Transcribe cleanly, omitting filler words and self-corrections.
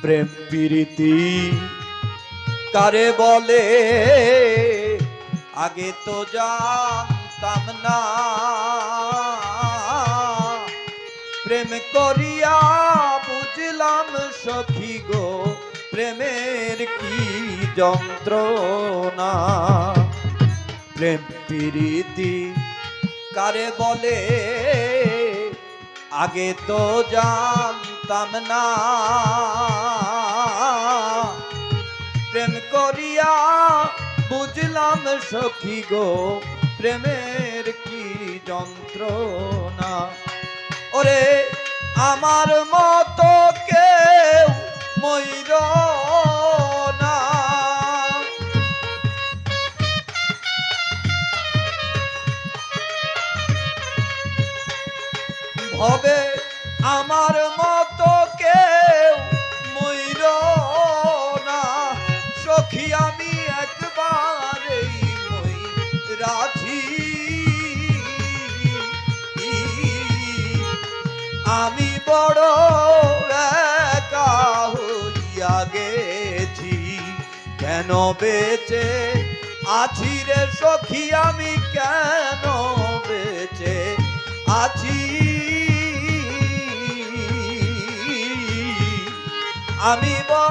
প্রেম প্রীতি কারে বলে আগে তো জানতাম না, প্রেম করিয়া বুঝলাম সখী গো প্রেমের কি যন্ত্রণা। প্রেম প্রীতি কারে বলে আগে তো জানতাম না, প্রেম করিয়া বুঝলাম সখী গো প্রেমের কি যন্ত্রণা। ওরে আমার মতো কেউ মইর না, ভবে আমার মতো কেউ মইর না, সখী আমি একবারেই মইরাছি। আমি বড় একা হইয়া গেছি, কেন বেঁচে আছি রে সখী আমি কেন বেঁচে আছি। আমি বড়